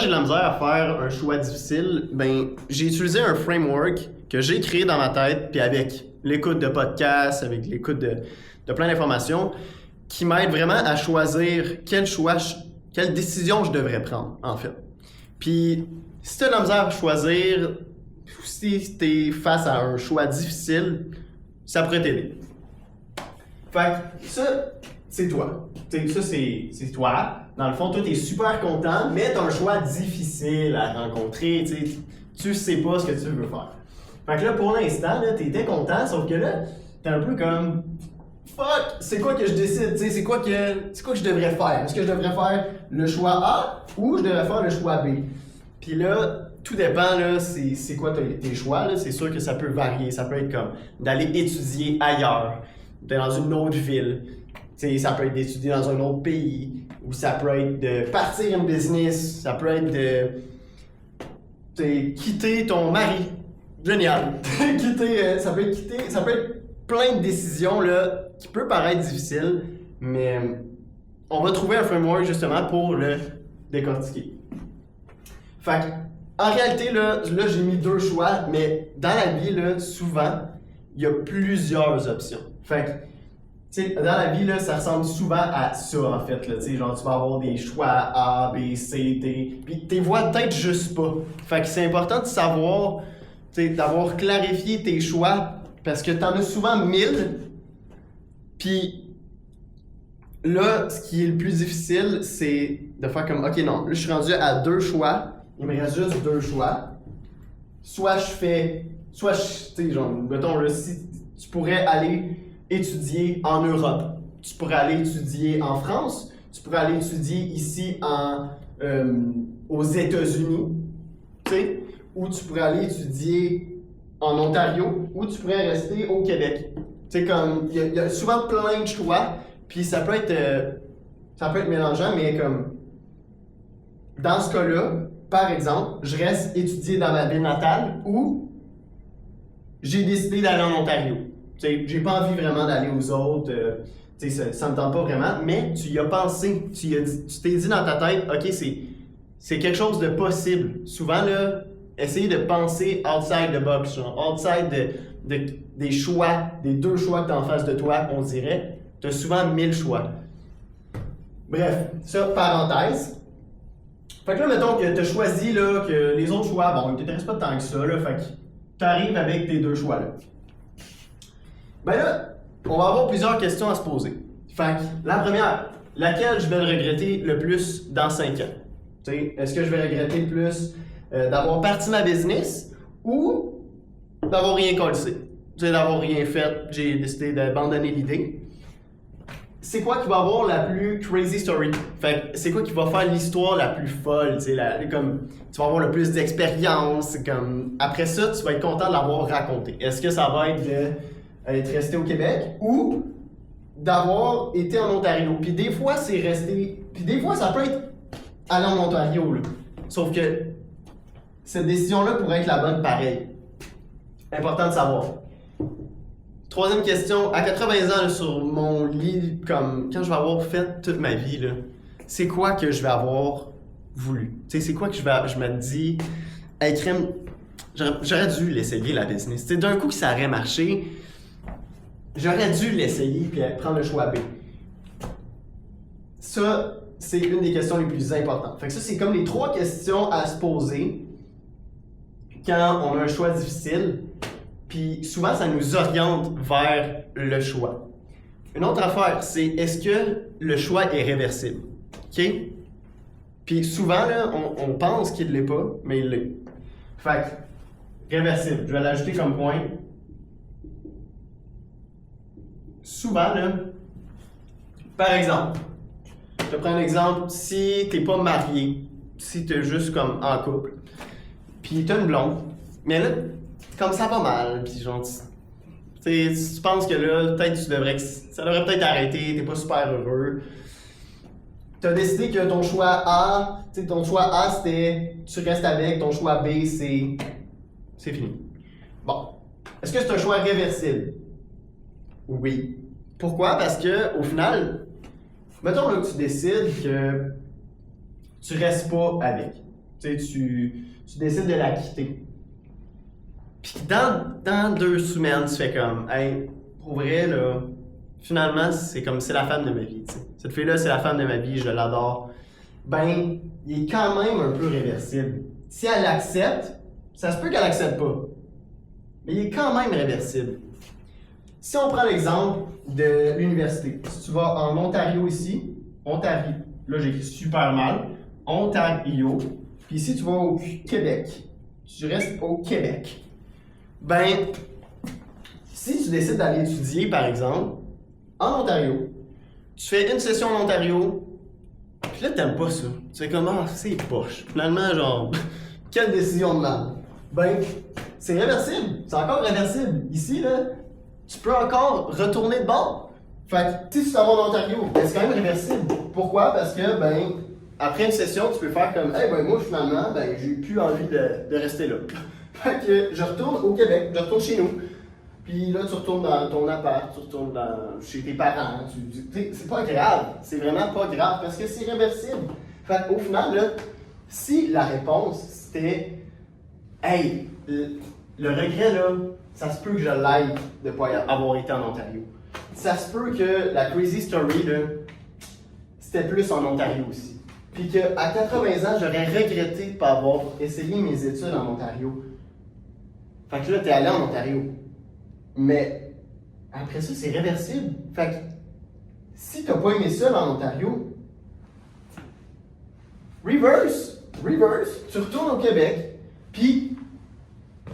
j'ai de la misère à faire un choix difficile, ben j'ai utilisé un framework que j'ai créé dans ma tête, puis avec l'écoute de podcasts, avec l'écoute de plein d'informations, qui m'aide vraiment à choisir quelle décision je devrais prendre, en fait. Puis, si tu as de la misère à choisir, ou si tu es face à un choix difficile, ça pourrait t'aider. Fait que ça, c'est toi. Ça, c'est toi. Dans le fond, toi, t'es super content, mais t'as un choix difficile à rencontrer. Tu sais pas ce que tu veux faire. Fait que là, pour l'instant, t'étais content, sauf que là, t'es un peu comme fuck, c'est quoi que je décide? C'est quoi que je devrais faire? Est-ce que je devrais faire le choix A ou je devrais faire le choix B? Puis là, tout dépend, là, c'est quoi tes choix. Là. C'est sûr que ça peut varier. Ça peut être comme d'aller étudier ailleurs, dans une autre ville. T'sais, ça peut être d'étudier dans un autre pays, ou ça peut être de partir un business, ça peut être de quitter ton mari. Génial! Ça peut être plein de décisions là, qui peuvent paraître difficiles, mais on va trouver un framework justement pour le décortiquer. Fait que, en réalité, là j'ai mis 2 choix, mais dans la vie, là, souvent, il y a plusieurs options. Fait que, t'sais, dans la vie, là, ça ressemble souvent à ça, en fait. Là, genre, tu vas avoir des choix A, B, C, D, puis tes vois peut-être juste pas. Fait que c'est important de savoir, d'avoir clarifié tes choix, parce que t'en as souvent 1000, puis là, ce qui est le plus difficile, c'est de faire comme, ok, non, là, je suis rendu à 2 choix, il me reste juste 2 choix. Soit genre, mettons, là, si tu pourrais aller étudier en Europe, tu pourrais aller étudier en France, tu pourrais aller étudier ici aux États-Unis, tu sais, ou tu pourrais aller étudier en Ontario, ou tu pourrais rester au Québec. Tu sais, comme, il y a souvent plein de choix, puis ça peut être mélangeant, mais comme, dans ce cas-là, par exemple, je reste étudier dans ma ville natale, ou j'ai décidé d'aller en Ontario. T'sais, j'ai pas envie vraiment d'aller aux autres, ça me tente pas vraiment, mais tu y as pensé, tu t'es dit dans ta tête, ok, c'est quelque chose de possible. Souvent, là, essayer de penser outside the box, genre, outside des choix, des 2 choix que t'as en face de toi, on dirait, t'as souvent 1000 choix. Bref, ça, parenthèse. Fait que là, mettons que t'as choisi là, que les autres choix, bon, ils t'intéressent pas tant que ça, là, fait que t'arrives avec tes 2 choix là. Ben là, on va avoir plusieurs questions à se poser. Fait que, la première, laquelle je vais le regretter le plus dans 5 ans? T'sais, est-ce que je vais regretter le plus d'avoir parti ma business ou d'avoir rien collé? D'avoir rien fait, j'ai décidé d'abandonner l'idée. C'est quoi qui va avoir la plus crazy story? Fait que c'est quoi qui va faire l'histoire la plus folle? Comme, tu vas avoir le plus d'expérience. Comme, après ça, tu vas être content de l'avoir raconté. Est-ce que ça va être d'être resté au Québec ou d'avoir été en Ontario? Puis des fois, c'est resté. Puis des fois, ça peut être aller en Ontario. Là. Sauf que cette décision-là pourrait être la bonne pareil. Important de savoir. 3e question, à 80 ans là, sur mon lit, comme quand je vais avoir fait toute ma vie, là, c'est quoi que je vais avoir voulu? T'sais, c'est quoi que je me dis, hey, crème, j'aurais dû l'essayer la business. T'sais, d'un coup que ça aurait marché, j'aurais dû l'essayer puis prendre le choix B. Ça, c'est une des questions les plus importantes. Fait que ça, c'est comme les 3 questions à se poser quand on a un choix difficile. Puis souvent, ça nous oriente vers le choix. Une autre affaire, c'est est-ce que le choix est réversible? OK? Puis souvent, là, on pense qu'il ne l'est pas, mais il l'est. Fait que, réversible, je vais l'ajouter comme point. Souvent, là, par exemple, je te prends un exemple, si tu n'es pas marié, si tu es juste comme en couple, puis tu as une blonde, mais là, comme ça va mal, pis genre, tu penses que là, peut-être ça devrait peut-être arrêter, t'es pas super heureux. T'as décidé que ton choix A, c'était tu restes avec, ton choix B, c'est fini. Bon. Est-ce que c'est un choix réversible? Oui. Pourquoi? Parce que, au final, mettons là, que tu décides que tu restes pas avec. tu décides de la quitter. Puis dans 2 semaines, tu fais comme, hey, pour vrai, là, finalement, c'est la femme de ma vie. T'sais. Cette fille-là, c'est la femme de ma vie, je l'adore. Ben, il est quand même un peu réversible. Si elle l'accepte, ça se peut qu'elle l'accepte pas. Mais il est quand même réversible. Si on prend l'exemple de l'université, si tu vas en Ontario ici, Ontario, là j'écris super mal, Ontario, puis ici tu vas au Québec, tu restes au Québec. Ben, si tu décides d'aller étudier par exemple, en Ontario, tu fais une session en Ontario, puis là t'aimes pas ça. Tu fais comme, ah, c'est poche. Finalement, genre, quelle décision de mal. Ben, c'est réversible, c'est encore réversible. Ici, là, tu peux encore retourner de bord. Fait que, si tu t'en vas en Ontario, ben, c'est quand même réversible. Pourquoi? Parce que, ben, après une session, tu peux faire comme, hey, ben, moi, finalement, ben, j'ai plus envie de rester là. Fait que, je retourne au Québec, je retourne chez nous. Puis là, tu retournes dans ton appart, tu retournes chez tes parents. C'est pas grave, c'est vraiment pas grave parce que c'est réversible. Fait qu'au final, là, si la réponse c'était, hey, le regret, là, ça se peut que je l'aille de ne pas avoir été en Ontario. Ça se peut que la crazy story, là, c'était plus en Ontario aussi. Puis qu'à 80 ans, j'aurais regretté de ne pas avoir essayé mes études en Ontario. Fait que là, t'es allé en Ontario. Mais après ça, c'est réversible. Fait que si t'as pas aimé ça en Ontario, reverse, tu retournes au Québec, puis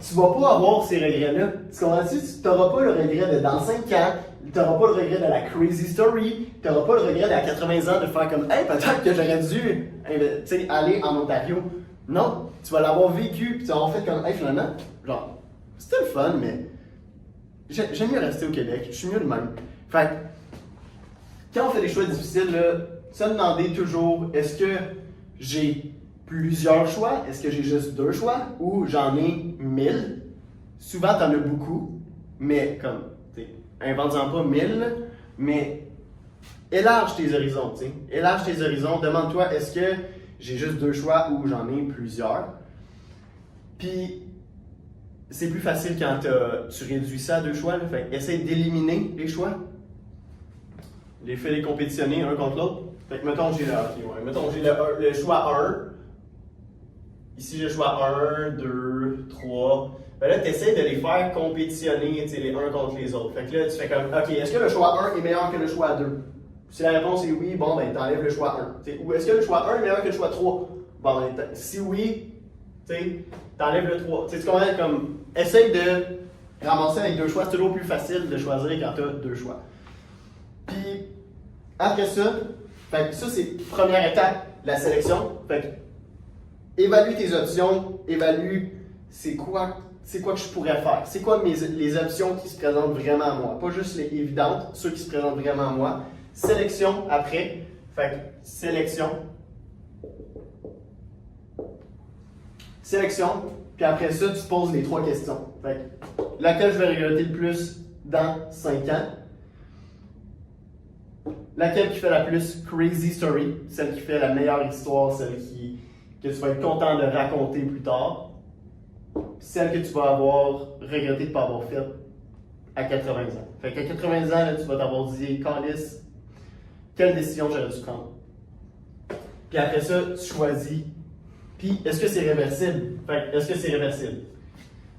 tu vas pas avoir ces regrets-là. Tu comprends-tu? Tu n'auras pas le regret de dans 5 ans, tu n'auras pas le regret de la crazy story, tu n'auras pas le regret à 80 ans de faire comme, hey, peut-être que j'aurais dû aller en Ontario. Non, tu vas l'avoir vécu, puis tu vas avoir fait comme, hey, finalement, genre, c'était le fun, mais j'aime mieux rester au Québec, je suis mieux de même. Fait que, quand on fait des choix difficiles, là, se demander toujours, est-ce que j'ai plusieurs choix? Est-ce que j'ai juste 2 choix? Ou j'en ai 1000? Souvent, t'en as beaucoup, mais comme, invente-en pas 1000, mais élarge tes horizons, tu sais. Élarge tes horizons, demande-toi, est-ce que j'ai juste 2 choix ou j'en ai plusieurs? Puis, c'est plus facile quand tu réduis ça à 2 choix, là. Fait essaye d'éliminer les choix. Les compétitionner un contre l'autre. Fait que, mettons, j'ai le choix 1. Ici, j'ai le choix 1, 2, 3. Ben là, tu essaies de les faire compétitionner les uns contre les autres. Fait que là, tu fais comme, OK, est-ce que le choix 1 est meilleur que le choix 2? Si la réponse est oui, bon, ben, t'enlèves le choix 1. Ou est-ce que le choix 1 est meilleur que le choix 3? Bon, ben, si oui, t'enlèves le 3. Tu comprends? Comme, essaye de ramasser avec 2 choix. C'est toujours plus facile de choisir quand tu as 2 choix. Puis, après ça, fait que ça, c'est première étape, la sélection. Fait que, évalue tes options, évalue c'est quoi que je pourrais faire, c'est quoi les options qui se présentent vraiment à moi, pas juste les évidentes, ceux qui se présentent vraiment à moi. Sélection après, fait que sélection, puis après ça, tu poses les 3 questions. Fait que, laquelle je vais regretter le plus dans 5 ans? Laquelle qui fait la plus crazy story, celle qui fait la meilleure histoire, celle que tu vas être content de raconter plus tard, celle que tu vas avoir regretté de ne pas avoir faite à 80 ans. Fait qu'à 80 ans, là, tu vas t'avoir dit, Candice, quelle décision j'aurais dû prendre? Puis après ça, tu choisis. Puis, est-ce que c'est réversible? Fait est-ce que c'est réversible?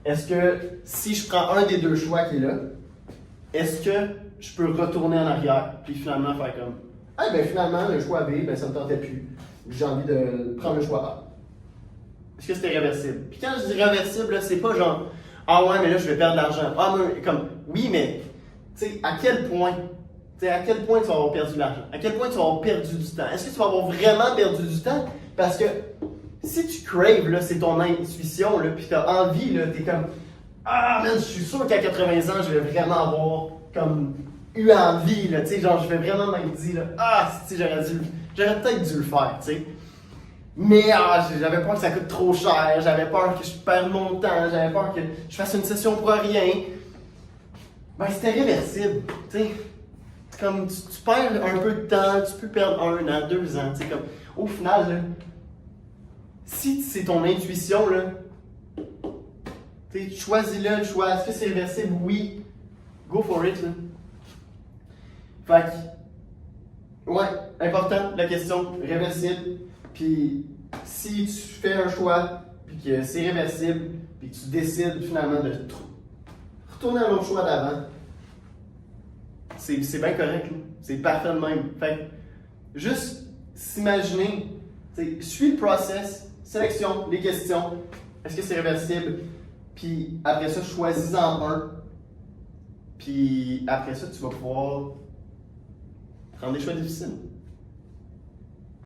Est-ce que si je prends un des 2 choix qui est là, est-ce que je peux retourner en arrière, puis finalement faire comme, ah ben finalement, le choix B, ben ça me tentait plus. J'ai envie de prendre le choix A. Est-ce que c'était réversible? Puis quand je dis réversible, là, c'est pas genre, ah ouais, mais là, je vais perdre de l'argent. Ah, mais comme, oui, mais, tu sais, à quel point? Tu sais, à quel point tu vas avoir perdu de l'argent? À quel point tu vas avoir perdu du temps? Est-ce que tu vas avoir vraiment perdu du temps? Parce que si tu craves, là, c'est ton intuition, là, puis t'as envie, là, t'es comme, ah, man, je suis sûr qu'à 80 ans, je vais vraiment avoir, comme, eu envie, là, tu sais, genre, je vais vraiment m'être dit, là, ah, si, j'aurais peut-être dû le faire, tu sais. Mais j'avais peur que ça coûte trop cher, j'avais peur que je perde mon temps, j'avais peur que je fasse une session pour rien. Ben, c'était réversible, tu sais. Comme, tu perds un peu de temps, tu peux perdre 1 an, 2 ans, tu sais, comme, au final, là, si c'est ton intuition, là, choisis-le, le choix. Est-ce que c'est réversible? Oui. Go for it, là. Fait que, ouais, important, la question, réversible. Puis, si tu fais un choix, puis que c'est réversible, puis que tu décides finalement de retourner à l'autre choix d'avant, c'est bien correct, là. C'est parfait de même. Fait que, juste s'imaginer, suis le process, sélection, les questions, est-ce que c'est réversible? Puis après ça, choisis-en un. Puis après ça, tu vas pouvoir prendre des choix difficiles.